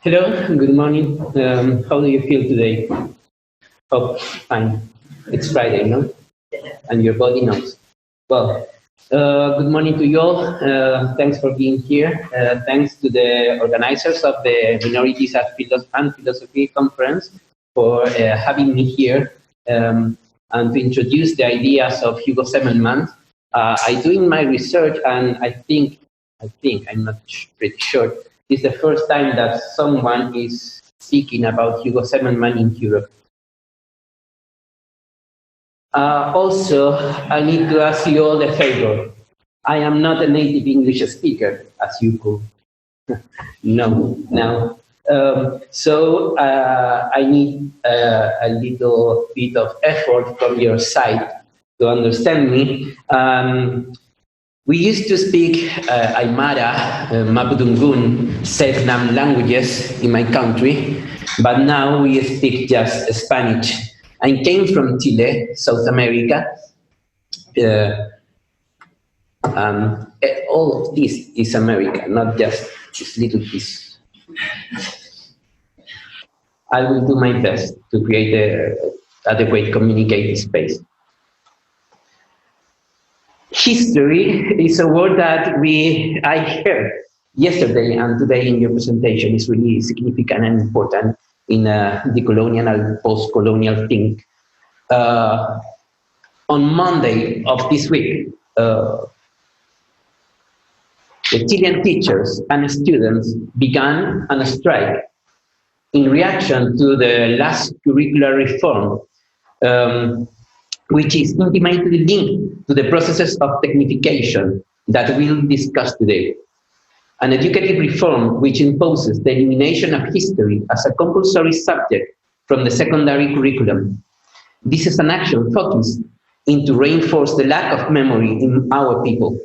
Hello, good morning. How do you feel today? Oh, fine. It's Friday, no? And your body knows. Well, good morning to you all. Thanks for being here. Thanks to the organizers of the Minorities and Philosophy Conference for having me here and to introduce the ideas of Hugo Zemelman. I'm doing my research, and I think, I'm not pretty sure, it's the first time that someone is speaking about Hugo Zemelman in Europe. Also, I need to ask you all a favor. I am not a native English speaker, as you could know now. I need a little bit of effort from your side to understand me. We used to speak Aymara, Mapudungun, Selknam languages in my country, but now we speak just Spanish. I came from Chile, South America. All of this is America, not just this little piece. I will do my best to create an adequate communicative space. History is a word that I heard yesterday and today in your presentation is really significant and important in the colonial and post-colonial thing. On Monday of this week, the Chilean teachers and students began on a strike in reaction to the last curricular reform, which is intimately linked to the processes of technification that we'll discuss today. An educative reform which imposes the elimination of history as a compulsory subject from the secondary curriculum. This is an action focused in to reinforce the lack of memory in our people,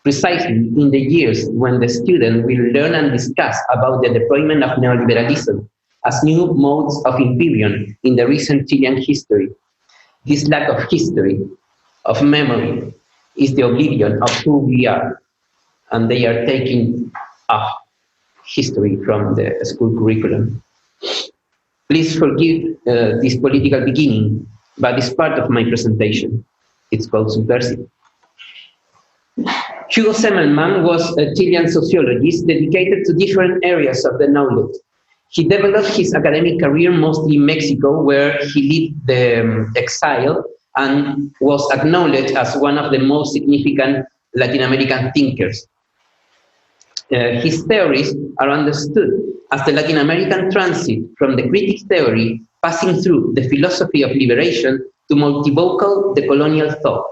precisely in the years when the student will learn and discuss about the deployment of neoliberalism as new modes of imperium in the recent Chilean history. This lack of history, of memory, is the oblivion of who we are, and they are taking history from the school curriculum. Please forgive this political beginning, but it's part of my presentation. It's called Subversive. Hugo Zemelman was a Chilean sociologist dedicated to different areas of the knowledge. He developed his academic career mostly in Mexico, where he lived the exile and was acknowledged as one of the most significant Latin American thinkers. His theories are understood as the Latin American transit from the critic theory passing through the philosophy of liberation to multivocal decolonial thought.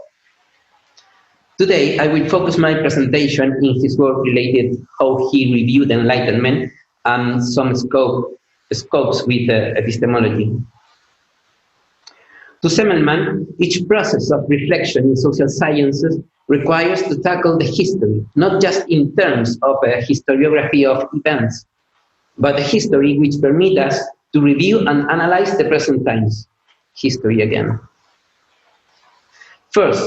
Today, I will focus my presentation in his work related how he reviewed Enlightenment and some scopes with epistemology. To Zemelman, each process of reflection in social sciences requires to tackle the history, not just in terms of a historiography of events, but a history which permits us to review and analyze the present times. History again. First,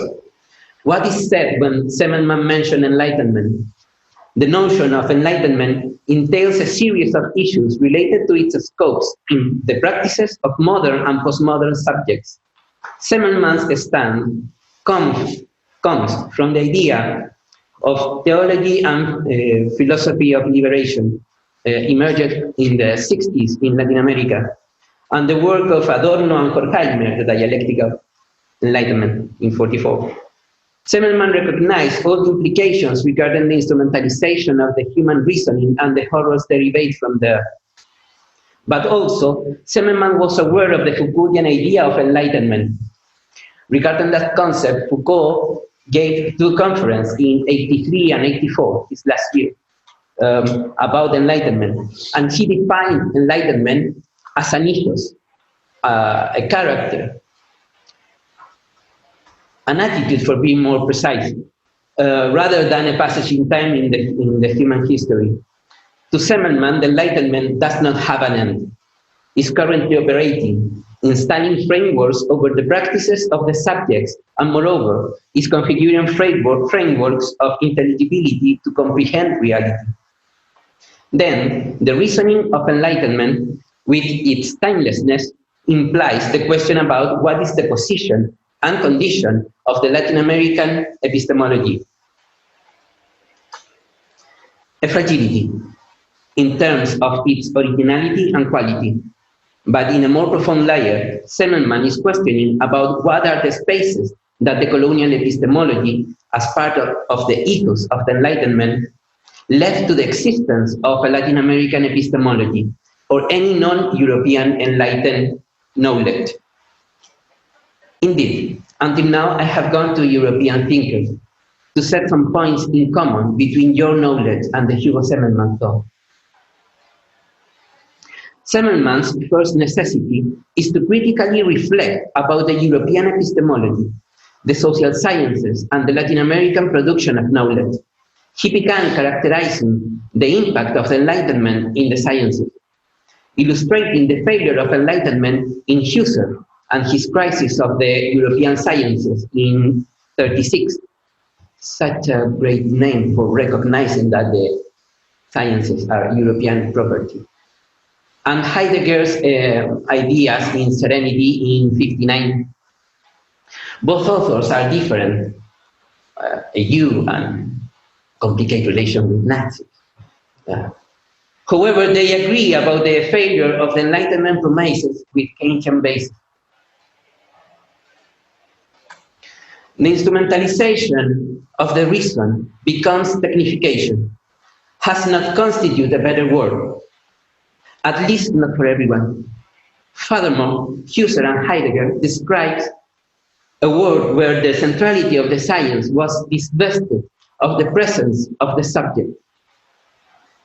what is said when Zemelman mentioned Enlightenment? The notion of Enlightenment entails a series of issues related to its scopes in the practices of modern and postmodern subjects. Zemelman's stand comes from the idea of theology and philosophy of liberation emerged in the 60s in Latin America, and the work of Adorno and Horkheimer, the dialectic of Enlightenment in 1944. Zemelman recognized all the implications regarding the instrumentalization of the human reasoning and the horrors derived from there. But also, Zemelman was aware of the Foucauldian idea of enlightenment. Regarding that concept, Foucault gave two conferences in 83 and 84, his last year, about enlightenment. And he defined enlightenment as an ethos, a character, an attitude, for being more precise, rather than a passage in time in the human history. To Zemelman, the Enlightenment does not have an end. It's currently operating, installing frameworks over the practices of the subjects, and moreover, is configuring frameworks of intelligibility to comprehend reality. Then, the reasoning of Enlightenment, with its timelessness, implies the question about what is the position and condition of the Latin American epistemology. A fragility, in terms of its originality and quality. But in a more profound layer, Zemelman is questioning about what are the spaces that the colonial epistemology, as part of the ethos of the Enlightenment, left to the existence of a Latin American epistemology or any non-European enlightened knowledge. Indeed, until now I have gone to European thinkers to set some points in common between your knowledge and the Hugo Zemelman thought. Zemelman's first necessity is to critically reflect about the European epistemology, the social sciences, and the Latin American production of knowledge. He began characterizing the impact of the Enlightenment in the sciences, illustrating the failure of Enlightenment in Husserl and his crisis of the European sciences in 1936. Such a great name for recognizing that the sciences are European property. And Heidegger's ideas in Serenity in 1959. Both authors are different, a Jew and complicated relation with Nazis. However, they agree about the failure of the Enlightenment promises with Keynesian basis. The instrumentalization of the reason becomes technification, has not constituted a better word, at least not for everyone. Furthermore, Husserl and Heidegger describes a world where the centrality of the science was divested of the presence of the subject.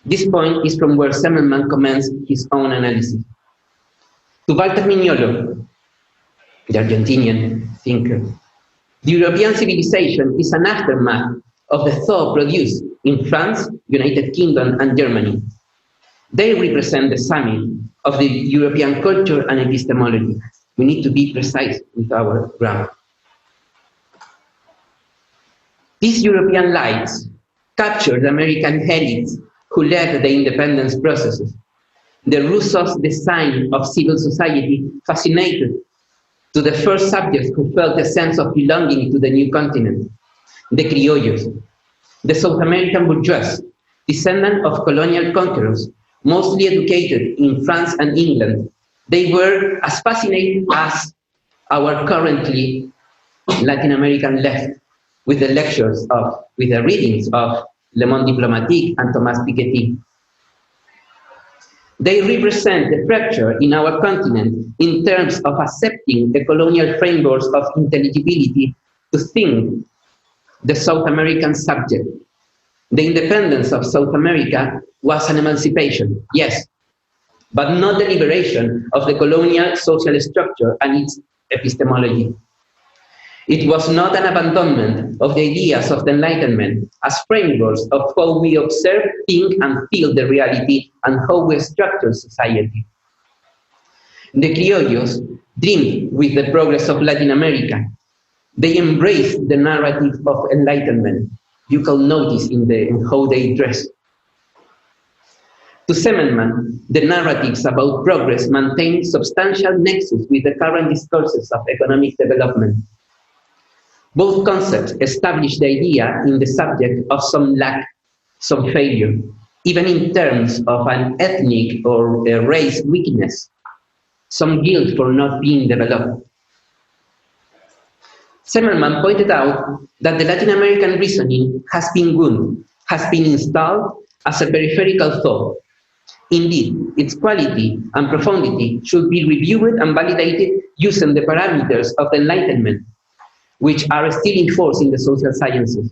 This point is from where Zemelman commences his own analysis. To Walter Mignolo, the Argentinian thinker, the European civilization is an aftermath of the thought produced in France, United Kingdom, and Germany. They represent the summit of the European culture and epistemology. We need to be precise with our grammar. These European lights captured the American elites who led the independence processes. The Rousseau's design of civil society fascinated to the first subjects who felt a sense of belonging to the new continent, the criollos, the South American bourgeois, descendant of colonial conquerors, mostly educated in France and England. They were as fascinated as our currently Latin American left with the with the readings of Le Monde Diplomatique and Thomas Piketty. They represent the fracture in our continent in terms of accepting the colonial frameworks of intelligibility to think the South American subject. The independence of South America was an emancipation, yes, but not the liberation of the colonial social structure and its epistemology. It was not an abandonment of the ideas of the Enlightenment as frameworks of how we observe, think, and feel the reality and how we structure society. The criollos dreamed with the progress of Latin America. They embraced the narrative of Enlightenment. You can notice in how they dress. To Zemelman, the narratives about progress maintain substantial nexus with the current discourses of economic development. Both concepts establish the idea in the subject of some lack, some failure, even in terms of an ethnic or a race weakness, some guilt for not being developed. Zemelman pointed out that the Latin American reasoning has been wounded, has been installed as a peripheral thought. Indeed, its quality and profundity should be reviewed and validated using the parameters of the Enlightenment, which are still in force in the social sciences.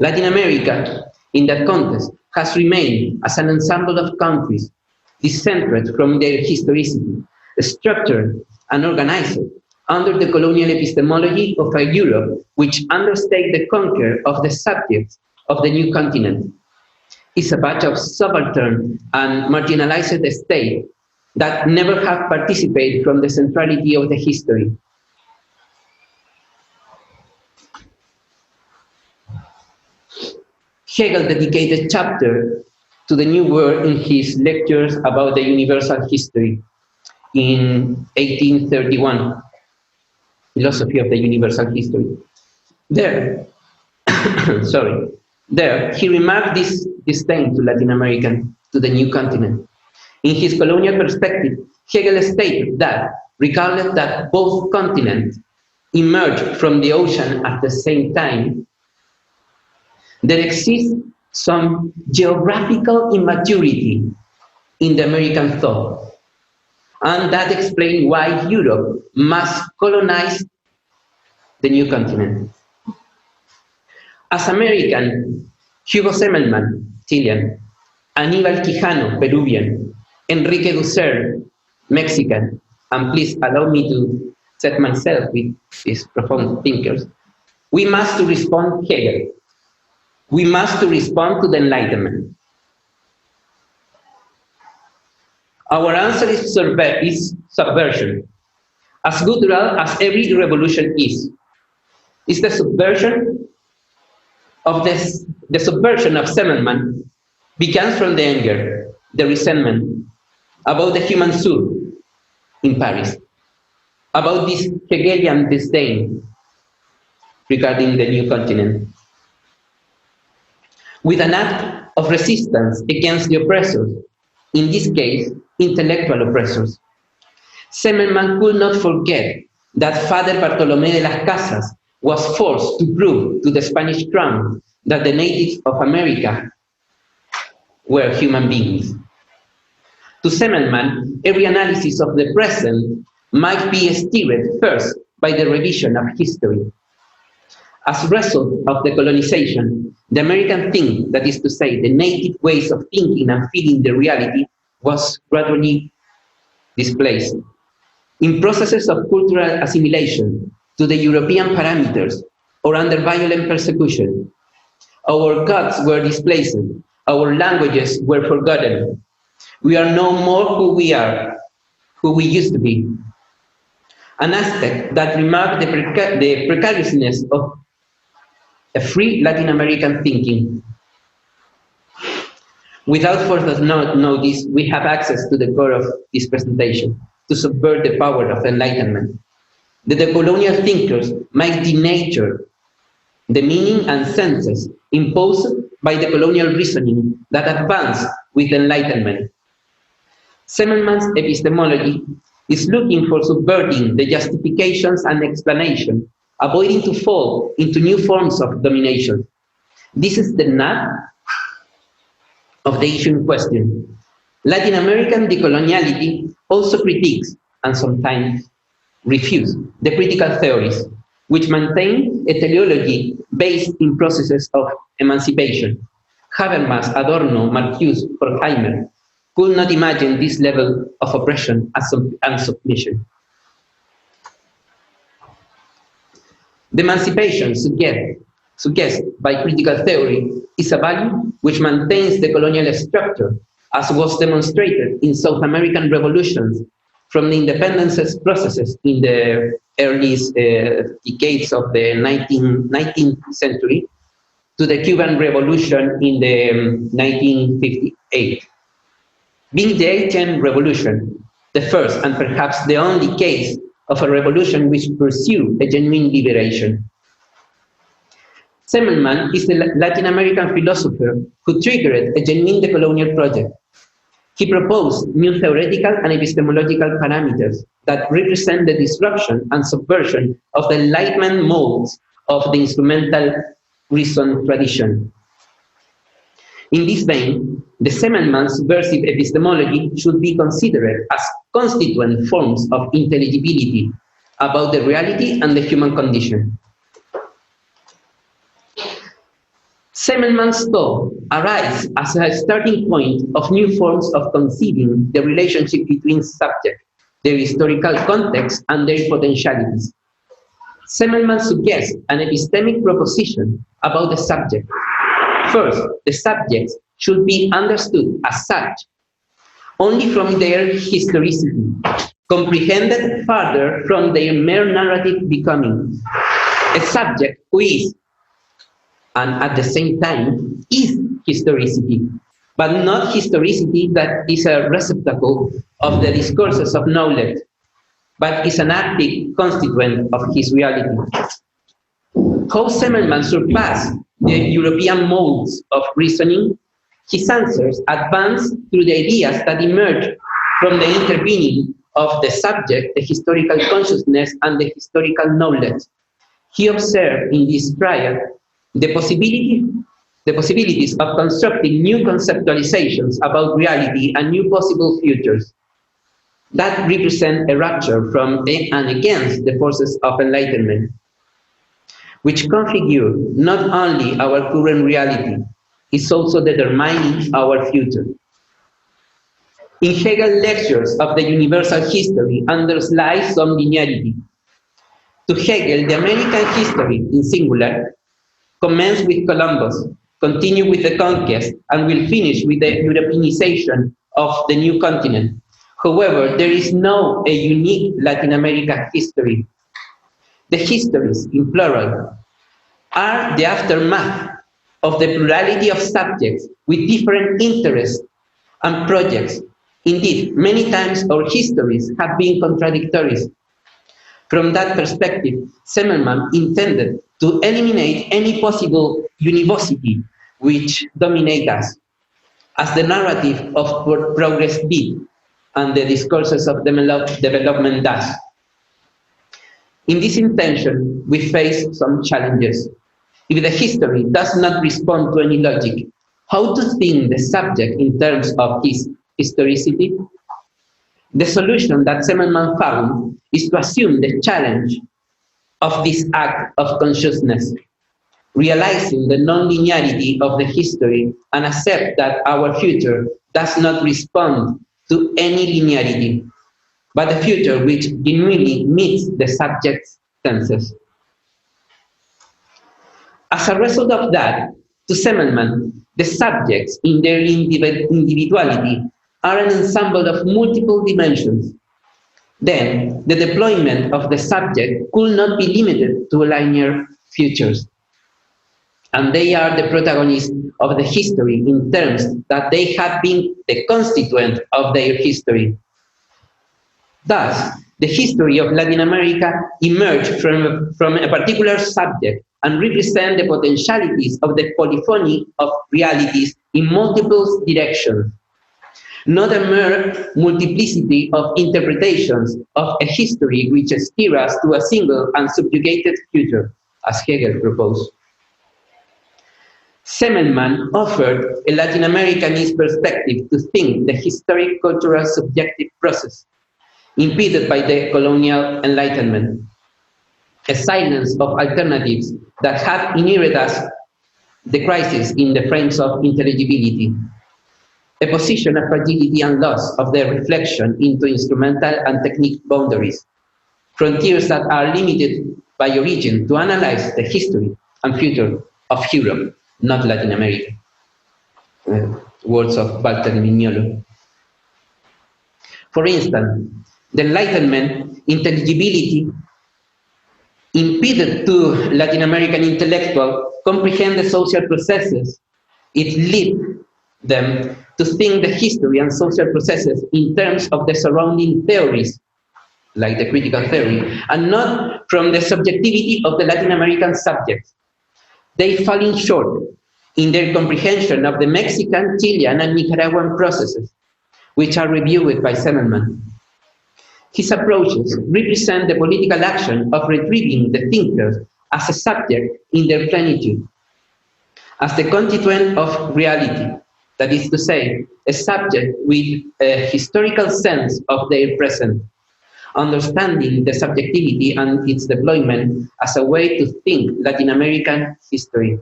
Latin America, in that context, has remained as an ensemble of countries, discentered from their historicity, structured and organized under the colonial epistemology of a Europe which understated the conquer of the subjects of the new continent. It's a batch of subaltern and marginalized state that never have participated from the centrality of the history. Hegel dedicated chapter to the New World in his lectures about the universal history in 1831, Philosophy of the Universal History. There, sorry, there he remarked this disdain to Latin American, to the new continent. In his colonial perspective, Hegel stated that, regardless that both continents emerged from the ocean at the same time, there exists some geographical immaturity in the American thought, and that explains why Europe must colonize the new continent. As American, Hugo Zemelman, Chilean, Aníbal Quijano, Peruvian, Enrique Dussert, Mexican, and please allow me to set myself with these profound thinkers, we must to respond Hegel. We must to respond to the Enlightenment. Our answer is subversion, as cultural as every revolution is. It's the subversion of the subversion of Zemelman begins from the anger, the resentment about the human soul in Paris, about this Hegelian disdain regarding the new continent. With an act of resistance against the oppressors, in this case, intellectual oppressors. Zemelman could not forget that Father Bartolomé de las Casas was forced to prove to the Spanish crown that the natives of America were human beings. To Zemelman, every analysis of the present might be steered first by the revision of history. As a result of the colonization, the American thing, that is to say, the native ways of thinking and feeling the reality, was gradually displaced. In processes of cultural assimilation to the European parameters or under violent persecution, our gods were displaced, our languages were forgotten. We are no more who we are, who we used to be. An aspect that remarked the precariousness of a free Latin American thinking. Without further notice, we have access to the core of this presentation, to subvert the power of enlightenment. The decolonial thinkers might denature the meaning and senses imposed by the colonial reasoning that advanced with enlightenment. Zemelman's epistemology is looking for subverting the justifications and explanation, avoiding to fall into new forms of domination. This is the nut of the issue in question. Latin American decoloniality also critiques, and sometimes refutes, the critical theories, which maintain a teleology based in processes of emancipation. Habermas, Adorno, Marcuse, Horkheimer could not imagine this level of oppression and submission. The emancipation suggested by critical theory is a value which maintains the colonial structure, as was demonstrated in South American revolutions from the independence processes in the early decades of the 19th century to the Cuban Revolution in the 1958. Being the Haitian Revolution, the first and perhaps the only case of a revolution which pursued a genuine liberation. Zemelman is the Latin American philosopher who triggered a genuine decolonial project. He proposed new theoretical and epistemological parameters that represent the disruption and subversion of the Enlightenment modes of the instrumental reason tradition. In this vein, the Zemelman subversive epistemology should be considered as constituent forms of intelligibility about the reality and the human condition. Zemelman's thought arises as a starting point of new forms of conceiving the relationship between subjects, their historical context, and their potentialities. Zemelman suggests an epistemic proposition about the subject. First, the subjects should be understood as such, only from their historicity, comprehended further from their mere narrative becoming. A subject who is and at the same time is historicity, but not historicity that is a receptacle of the discourses of knowledge, but is an active constituent of his reality. How Zemelman surpassed the European modes of reasoning, his answers advance through the ideas that emerge from the intervening of the subject, the historical consciousness, and the historical knowledge. He observed in this triad the possibilities of constructing new conceptualizations about reality and new possible futures that represent a rupture from and against the forces of enlightenment, which configure not only our current reality, is also determining our future. In Hegel's lectures of the universal history underlies some linearity. To Hegel, the American history, in singular, commenced with Columbus, continue with the conquest, and will finish with the Europeanization of the new continent. However, there is no a unique Latin American history. The histories, in plural, are the aftermath of the plurality of subjects with different interests and projects. Indeed, many times our histories have been contradictory. From that perspective, Zemelman intended to eliminate any possible univocity which dominate us, as the narrative of progress did, and the discourses of development does. In this intention, we face some challenges. If the history does not respond to any logic, how to think the subject in terms of his historicity? The solution that Zemelman found is to assume the challenge of this act of consciousness, realizing the non-linearity of the history and accept that our future does not respond to any linearity, but a future which genuinely meets the subject's senses. As a result of that, to Zemelman, the subjects in their individuality are an ensemble of multiple dimensions. Then, the deployment of the subject could not be limited to linear futures. And they are the protagonists of the history in terms that they have been the constituent of their history. Thus, the history of Latin America emerged from a particular subject and represent the potentialities of the polyphony of realities in multiple directions, not a mere multiplicity of interpretations of a history which steer us to a single and subjugated future, as Hegel proposed. Zemelman offered a Latin Americanist perspective to think the historic cultural subjective process impeded by the colonial Enlightenment, a silence of alternatives that had inherited us the crisis in the frames of intelligibility, a position of fragility and loss of their reflection into instrumental and technique boundaries, frontiers that are limited by origin to analyze the history and future of Europe, not Latin America. Words of Walter Mignolo. For instance, the Enlightenment intelligibility impeded to Latin American intellectuals comprehend the social processes. It led them to think the history and social processes in terms of the surrounding theories, like the critical theory, and not from the subjectivity of the Latin American subjects. They falling short in their comprehension of the Mexican, Chilean, and Nicaraguan processes, which are reviewed by Zemelman. His approaches represent the political action of retrieving the thinkers as a subject in their plenitude, as the constituent of reality, that is to say, a subject with a historical sense of their present, understanding the subjectivity and its deployment as a way to think Latin American history.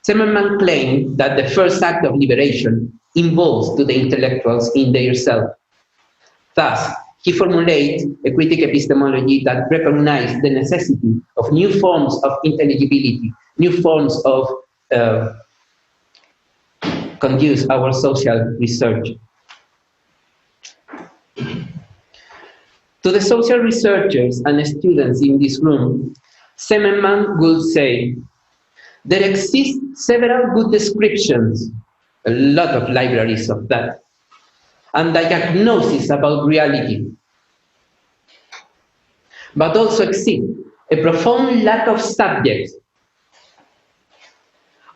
Zemelman claimed that the first act of liberation involves to the intellectuals in their self. Thus, he formulates a critic epistemology that recognizes the necessity of new forms of intelligibility, new forms of conduce our social research. To the social researchers and students in this room, Zemelman would say, There exist several good descriptions, a lot of libraries of that, and diagnosis about reality. But also exists a profound lack of subjects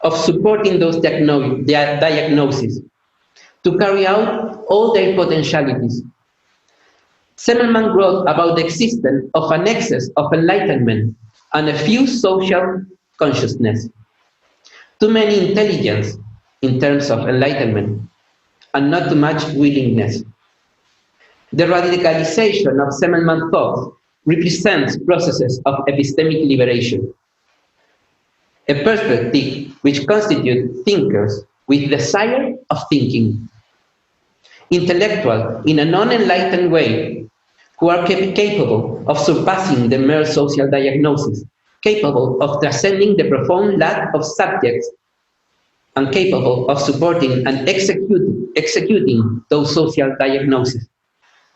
of supporting those diagnoses to carry out all their potentialities. Zemelman wrote about the existence of an excess of enlightenment and a few social consciousness, too many intelligence in terms of enlightenment, and not too much willingness. The radicalization of Zemelman thought represents processes of epistemic liberation, a perspective which constitutes thinkers with desire of thinking, intellectual in a non-enlightened way, who are capable of surpassing the mere social diagnosis, capable of transcending the profound lack of subjects, and capable of supporting and executing those social diagnoses.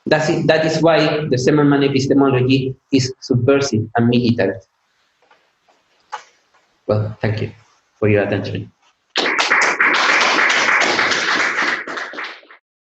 That is why the Zemelman epistemology is subversive and militant. Well, thank you for your attention.